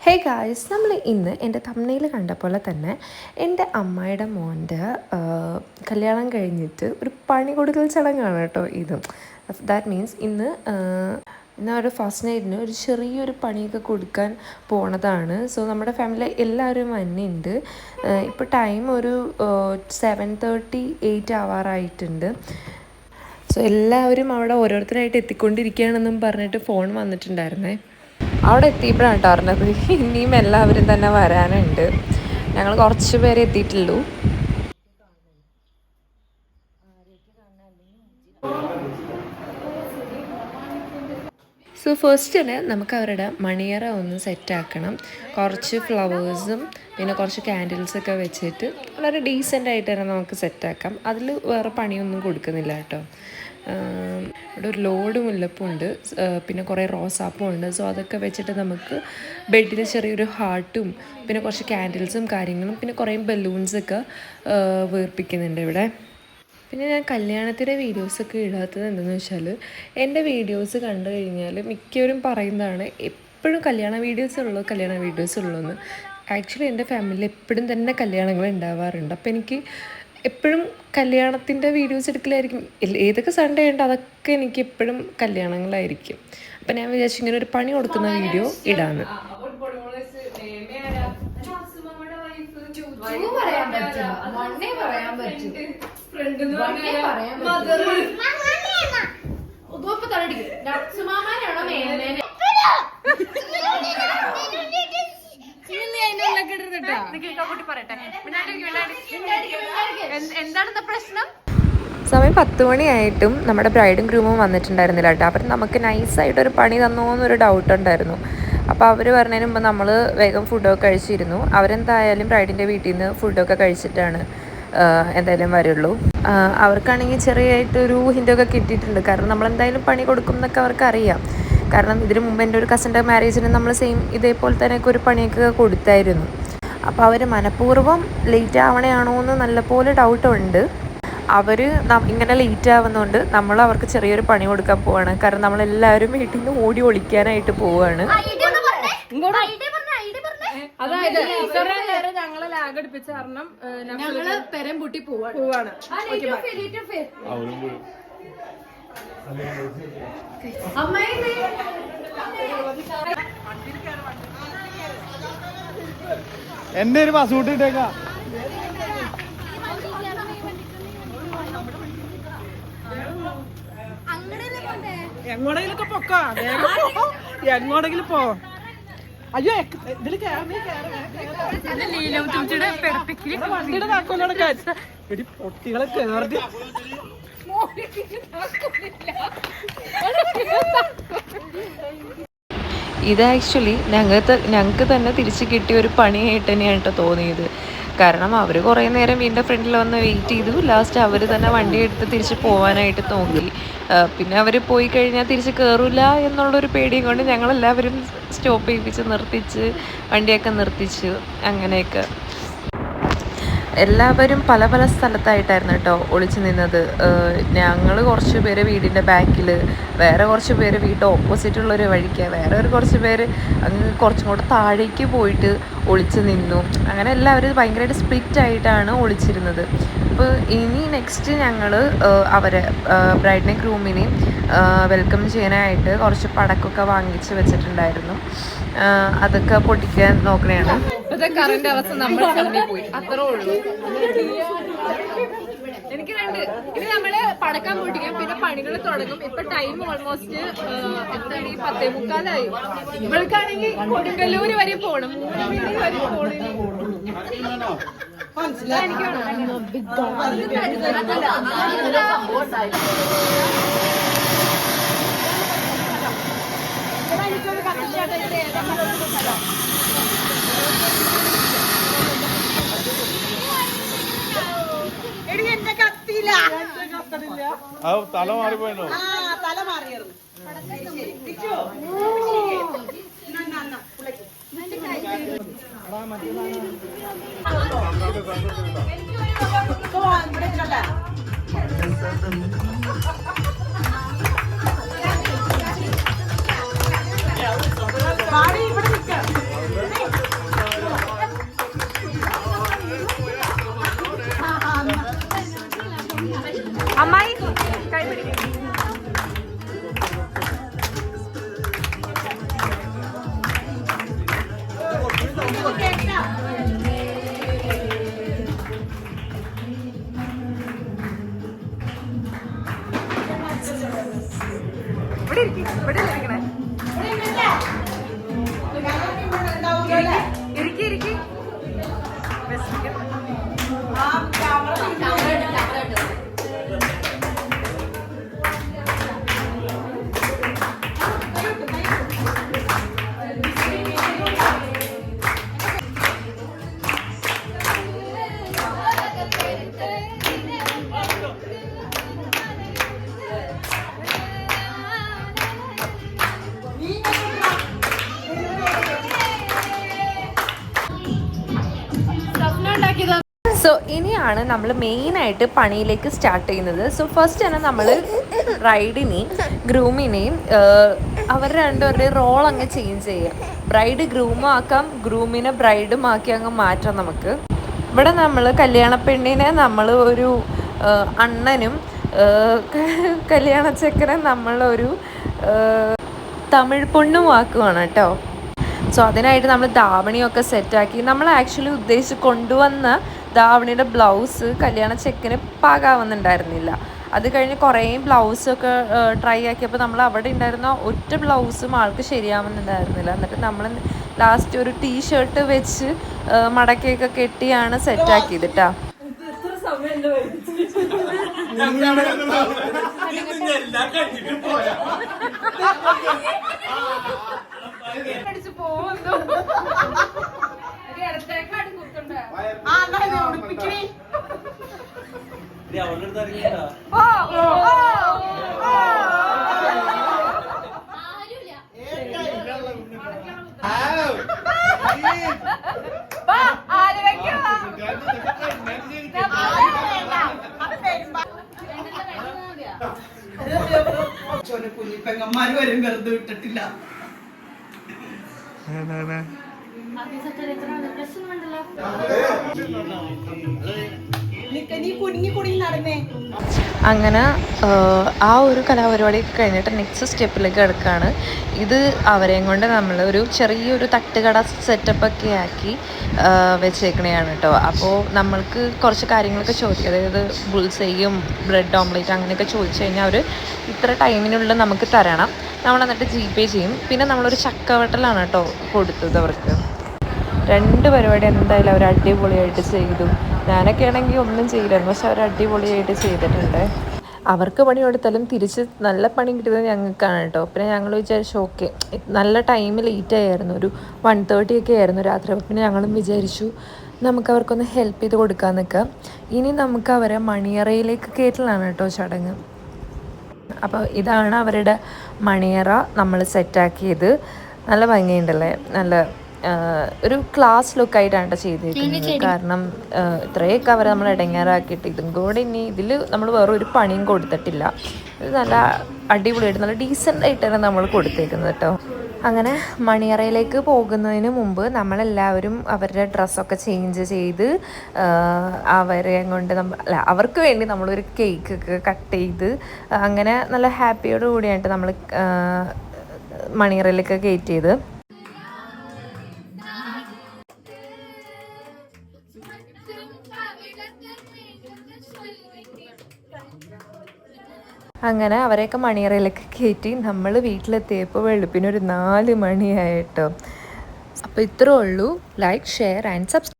Hey guys, നമ്മൾ ഇന്ന് എൻ്റെ തമ്മനയിൽ കണ്ട പോലെ തന്നെ എൻ്റെ അമ്മായിയുടെ മോൻ്റെ കല്യാണം കഴിഞ്ഞിട്ട് ഒരു പണി കൊടുക്കൽ ചടങ്ങാണ് കേട്ടോ ഇതും. ദാറ്റ് മീൻസ് ഇന്ന് അവരുടെ ഫസ്റ്റ് നൈറ്റിന് ഒരു ചെറിയൊരു പണിയൊക്കെ കൊടുക്കാൻ പോണതാണ്. സോ നമ്മുടെ ഫാമിലി എല്ലാവരും വന്നിട്ടുണ്ട്. ഇപ്പോൾ ടൈം ഒരു 7:30, 8 ആവാറായിട്ടുണ്ട്. സോ എല്ലാവരും അവിടെ ഓരോരുത്തരായിട്ട് എത്തിക്കൊണ്ടിരിക്കുകയാണെന്നും പറഞ്ഞിട്ട് ഫോൺ വന്നിട്ടുണ്ടായിരുന്നേ. അവിടെ എത്തിയപ്പോഴാണ് കേട്ടോ അറിഞ്ഞത് ഇനിയും എല്ലാവരും തന്നെ വരാനുണ്ട്. ഞങ്ങൾ കുറച്ച് പേരെ എത്തിയിട്ടുള്ളൂ. സോ ഫസ്റ്റ് തന്നെ നമുക്ക് അവരുടെ മണിയറ ഒന്ന് സെറ്റാക്കണം. കുറച്ച് ഫ്ലവേഴ്സും പിന്നെ കുറച്ച് ക്യാൻഡിൽസൊക്കെ വെച്ചിട്ട് വളരെ ഡീസൻ്റ് ആയിട്ട് തന്നെ നമുക്ക് സെറ്റാക്കാം. അതിൽ വേറെ പണിയൊന്നും കൊടുക്കുന്നില്ല കേട്ടോ. ഇവിടെ ഒരു ലോഡ് മുല്ലപ്പുണ്ട്, പിന്നെ കുറേ റോസാപ്പും ഉണ്ട്. സോ അതൊക്കെ വെച്ചിട്ട് നമുക്ക് ബെഡിൽ ചെറിയൊരു ഹാർട്ടും പിന്നെ കുറച്ച് ക്യാൻഡിൽസും കാര്യങ്ങളും പിന്നെ കുറേ ബലൂൺസൊക്കെ വീർപ്പിക്കുന്നുണ്ട് ഇവിടെ. പിന്നെ ഞാൻ കല്യാണത്തിൻ്റെ വീഡിയോസൊക്കെ ഇടാത്തത് എന്തെന്ന് വെച്ചാൽ, എൻ്റെ വീഡിയോസ് കണ്ടു കഴിഞ്ഞാൽ മിക്കവരും പറയുന്നതാണ് എപ്പോഴും കല്യാണ വീഡിയോസ് ഉള്ളൂ എന്ന്. ആക്ച്വലി എൻ്റെ ഫാമിലിയിൽ എപ്പോഴും തന്നെ കല്യാണങ്ങൾ ഉണ്ടാവാറുണ്ട്. അപ്പോൾ എനിക്ക് എപ്പോഴും കല്യാണത്തിൻ്റെ വീഡിയോസ് എടുക്കലായിരിക്കും. ഏതൊക്കെ സൺഡേ ഉണ്ട് അതൊക്കെ എനിക്ക് എപ്പോഴും കല്യാണങ്ങളായിരിക്കും. അപ്പം ഞാൻ വിചാരിച്ചു ഇങ്ങനെ ഒരു പണി കൊടുക്കുന്ന വീഡിയോ ഇടാന്ന്. സമയം 10 മണിയായിട്ടും നമ്മുടെ ബ്രൈഡും ഗ്രൂമും വന്നിട്ടുണ്ടായിരുന്നില്ല കേട്ടോ. അപ്പം നമുക്ക് നൈസായിട്ടൊരു പണി തന്നോന്നൊരു ഡൗട്ട് ഉണ്ടായിരുന്നു. അപ്പോൾ അവർ പറഞ്ഞതിന് മുമ്പ് നമ്മൾ വേഗം ഫുഡൊക്കെ കഴിച്ചിരുന്നു. അവരെന്തായാലും ബ്രൈഡിൻ്റെ വീട്ടിൽ നിന്ന് ഫുഡൊക്കെ കഴിച്ചിട്ടാണ് എന്തായാലും വരുള്ളൂ. അവർക്കാണെങ്കിൽ ചെറിയായിട്ടൊരു ഹിൻ്റൊക്കെ കിട്ടിയിട്ടുണ്ട്. കാരണം നമ്മളെന്തായാലും പണി കൊടുക്കും എന്നൊക്കെ അവർക്കറിയാം. കാരണം ഇതിന് മുമ്പ് എൻ്റെ ഒരു കസിൻ്റെ മാരേജിന് നമ്മൾ സെയിം ഇതേപോലെ തന്നെയൊക്കെ ഒരു പണിയൊക്കെ കൊടുത്തായിരുന്നു. അപ്പോൾ അവർ മനഃപൂർവ്വം ലേറ്റ് ആവണയാണോ എന്ന് നല്ലപോലെ ഡൗട്ടുണ്ട്. അവർ ഇങ്ങനെ ലേറ്റ് ആവുന്നതുകൊണ്ട് നമ്മൾ അവർക്ക് ചെറിയൊരു പണി കൊടുക്കാൻ പോവാണ്. കാരണം നമ്മളെല്ലാവരും വീട്ടിൽ നിന്ന് ഓടി ഒളിക്കാനായിട്ട് പോവുകയാണ്. അതായത് ഞങ്ങളെ ലാഗ് അടുപ്പിച്ച കാരണം ഞങ്ങള് പെരം പൊട്ടി പോവാണ്. എന്റെ ഒരു പാസ്പോർട്ട് ഇട്ടേക്കാ. എങ്ങോടെങ്കിലൊക്കെ പൊക്കാ, എങ്ങോടെങ്കിലും പോ. അയ്യോ ഇതില് വണ്ടിയുടെ താക്കോലോടെ എടി പൊട്ടികളെ കേറി. ഇത് ആക്ച്വലി ഞങ്ങൾക്ക് തന്നെ തിരിച്ച് കിട്ടിയ ഒരു പണിയായിട്ട് തന്നെയാണ് കേട്ടോ തോന്നിയത്. കാരണം അവർ കുറേ നേരം വീടിൻ്റെ ഫ്രണ്ടിൽ വന്ന് വെയിറ്റ് ചെയ്തു. ലാസ്റ്റ് അവർ തന്നെ വണ്ടി എടുത്ത് തിരിച്ച് പോകാനായിട്ട് നോക്കി. പിന്നെ അവർ പോയി കഴിഞ്ഞാൽ തിരിച്ച് കയറില്ല എന്നുള്ളൊരു പേടിയും കൊണ്ട് ഞങ്ങളെല്ലാവരും സ്റ്റോപ്പ് ചെയ്യിപ്പിച്ച് നിർത്തിച്ച് വണ്ടിയൊക്കെ നിർത്തിച്ചു. അങ്ങനെയൊക്കെ എല്ലാവരും പല പല സ്ഥലത്തായിട്ടായിരുന്നു കേട്ടോ ഒളിച്ചു നിന്നത്. ഞങ്ങൾ കുറച്ച് പേര് വീടിൻ്റെ ബാക്കിൽ, വേറെ കുറച്ച് പേര് വീടിൻ്റെ ഓപ്പോസിറ്റുള്ളൊരു വഴിക്ക്, വേറെ കുറച്ച് പേര് അങ്ങ് കുറച്ചും കൂടെ താഴേക്ക് പോയിട്ട് ഒളിച്ചു നിന്നു. അങ്ങനെ എല്ലാവരും ഭയങ്കരമായിട്ട് സ്പ്ലിറ്റ് ആയിട്ടാണ് ഒളിച്ചിരുന്നത്. അപ്പോൾ ഇനി നെക്സ്റ്റ് ഞങ്ങൾ അവരെ ബ്രൈഡിനെയും ഗ്രൂമിനെയും വെൽക്കം ചെയ്യാനായിട്ട് കുറച്ച് പടക്കമൊക്കെ വാങ്ങിച്ച് വെച്ചിട്ടുണ്ടായിരുന്നു. അതൊക്കെ പൊട്ടിക്കാൻ നോക്കണേയാണ്. ഇപ്പോഴത്തെ കറണ്ട് അവസ്ഥ നമ്മൾ പോയി, അത്രേ ഉള്ളൂ. എനിക്ക് ഇനി നമ്മള് പടക്കാൻ പൊട്ടിക്കാം, പിന്നെ പണികൾ തുടങ്ങും. ഇപ്പൊ ടൈം ഓൾമോസ്റ്റ് 10:45. ഇവൾക്കാണെങ്കിൽ കൊടുങ്ങല്ലൂര് വരെ പോകണം, 3 മണി വരെ പോകണം. തല മാറിപ്പോയോ? തല മാറിയായിരുന്നു. പാടി ഇവിടെ നിൽക്കാം. ഉണ്ടാക്കിയത്. സോ ഇനിയാണ് നമ്മൾ മെയിനായിട്ട് പണിയിലേക്ക് സ്റ്റാർട്ട് ചെയ്യുന്നത്. സോ ഫസ്റ്റ് തന്നെ നമ്മൾ ബ്രൈഡിനെയും ഗ്രൂമിനെയും അവർ രണ്ടുപേരുടെയും റോൾ അങ്ങ് ചേഞ്ച് ചെയ്യാം. ബ്രൈഡ് ഗ്രൂമും ആക്കാം, ഗ്രൂമിനെ ബ്രൈഡും ആക്കി അങ്ങ് മാറ്റാം നമുക്ക്. ഇവിടെ നമ്മൾ കല്യാണ പെണ്ണിനെ നമ്മൾ ഒരു അണ്ണനും കല്യാണ ചെക്കനെ നമ്മളൊരു തമിഴ് പൊണ്ണും ആക്കുവാണ് കേട്ടോ. സോ അതിനായിട്ട് നമ്മൾ ധാവണിയൊക്കെ സെറ്റാക്കി. നമ്മൾ ആക്ച്വലി ഉദ്ദേശിച്ച് കൊണ്ടുവന്ന ധാവണിയുടെ ബ്ലൗസ് കല്യാണ ചെക്കന് പാകാവുന്നുണ്ടായിരുന്നില്ല. അത് കഴിഞ്ഞ് കുറേ ബ്ലൗസൊക്കെ ട്രൈ ആക്കിയപ്പോൾ നമ്മൾ അവിടെ ഉണ്ടായിരുന്ന ഒറ്റ ബ്ലൗസും ആൾക്ക് ശരിയാവുന്നുണ്ടായിരുന്നില്ല. എന്നിട്ട് നമ്മൾ ലാസ്റ്റ് ഒരു ടീഷർട്ട് വെച്ച് മടക്കിയൊക്കെ കെട്ടിയാണ് സെറ്റാക്കിയത് കേട്ടോ. പെങ്ങന്മാര് വരും വെറുതെ വിട്ടിട്ടില്ല. അങ്ങനെ ആ ഒരു കലാപരിപാടി കഴിഞ്ഞിട്ട് നെക്സ്റ്റ് സ്റ്റെപ്പിലേക്ക് കിടക്കുകയാണ്. ഇത് അവരെയും കൊണ്ട് നമ്മൾ ഒരു ചെറിയൊരു തട്ടുകട സെറ്റപ്പൊക്കെ ആക്കി വെച്ചേക്കണതാണ് കേട്ടോ. അപ്പോൾ നമ്മൾക്ക് കുറച്ച് കാര്യങ്ങളൊക്കെ ചോദിക്കും, അതായത് ബുൾസൈയും ബ്രെഡ് ഓംലേറ്റ് അങ്ങനെയൊക്കെ ചോദിച്ചു കഴിഞ്ഞാൽ അവർ ഇത്ര ടൈമിനുള്ളിൽ നമുക്ക് തരണം. നമ്മൾ എന്നിട്ട് GPay ചെയ്യും. പിന്നെ നമ്മളൊരു ചക്കവട്ടലാണ് കേട്ടോ കൊടുത്തത് അവർക്ക്. 2 പരിപാടി എന്തായാലും അവർ അടിപൊളിയായിട്ട് ചെയ്തു. ഞാനൊക്കെ ആണെങ്കിൽ ഒന്നും ചെയ്യില്ലായിരുന്നു, പക്ഷെ അവർ അടിപൊളിയായിട്ട് ചെയ്തിട്ടുണ്ട്. അവർക്ക് പണി കൊടുത്താലും തിരിച്ച് നല്ല പണി കിട്ടിയത് ഞങ്ങൾക്കാണ് കേട്ടോ. പിന്നെ ഞങ്ങൾ വിചാരിച്ചു ഓക്കെ, നല്ല ടൈം ലേറ്റ് ആയിരുന്നു, ഒരു 1:30 ഒക്കെ ആയിരുന്നു രാത്രി. പിന്നെ ഞങ്ങളും വിചാരിച്ചു നമുക്ക് അവർക്കൊന്ന് ഹെൽപ്പ് ചെയ്ത് കൊടുക്കാൻ നിൽക്കാം. ഇനി നമുക്ക് അവരെ മണിയറയിലേക്ക് കയറ്റലാണ് കേട്ടോ ചടങ്ങ്. അപ്പോൾ ഇതാണ് അവരുടെ മണിയറ നമ്മൾ സെറ്റാക്കിയത്. നല്ല ഭംഗിയുണ്ടല്ലേ, നല്ല ഒരു ക്ലാസ് ലുക്കായിട്ടാണ് ചെയ്തിരിക്കുന്നത്. കാരണം ഇത്രയൊക്കെ അവരെ നമ്മൾ ഇടങ്ങേറാക്കിയിട്ട് ഇതും കൂടെ ഇനി ഇതിൽ നമ്മൾ വേറെ ഒരു പണിയും കൊടുത്തിട്ടില്ല. ഇത് നല്ല അടിപൊളിയായിട്ട് നല്ല ഡീസൻ്റ് ആയിട്ടാണ് നമ്മൾ കൊടുത്തേക്കുന്നത് കേട്ടോ. അങ്ങനെ മണിയറയിലേക്ക് പോകുന്നതിന് മുമ്പ് നമ്മളെല്ലാവരും അവരുടെ ഡ്രസ്സൊക്കെ ചേഞ്ച് ചെയ്ത് അവരെ കൊണ്ട് അവർക്ക് വേണ്ടി നമ്മളൊരു കേക്കൊക്കെ കട്ട് ചെയ്ത് അങ്ങനെ നല്ല ഹാപ്പിയോട് കൂടിയായിട്ട് നമ്മൾ മണിയറയിലേക്ക് കയറ്റിയത്. അങ്ങനെ അവരെയൊക്കെ മണിയറയിലേക്ക് കയറ്റി നമ്മൾ വീട്ടിലെത്തിയപ്പോൾ വെളുപ്പിനൊരു 4 മണിയായിട്ടോ. അപ്പോൾ ഇത്രേ ഉള്ളൂ. Like, share and subscribe.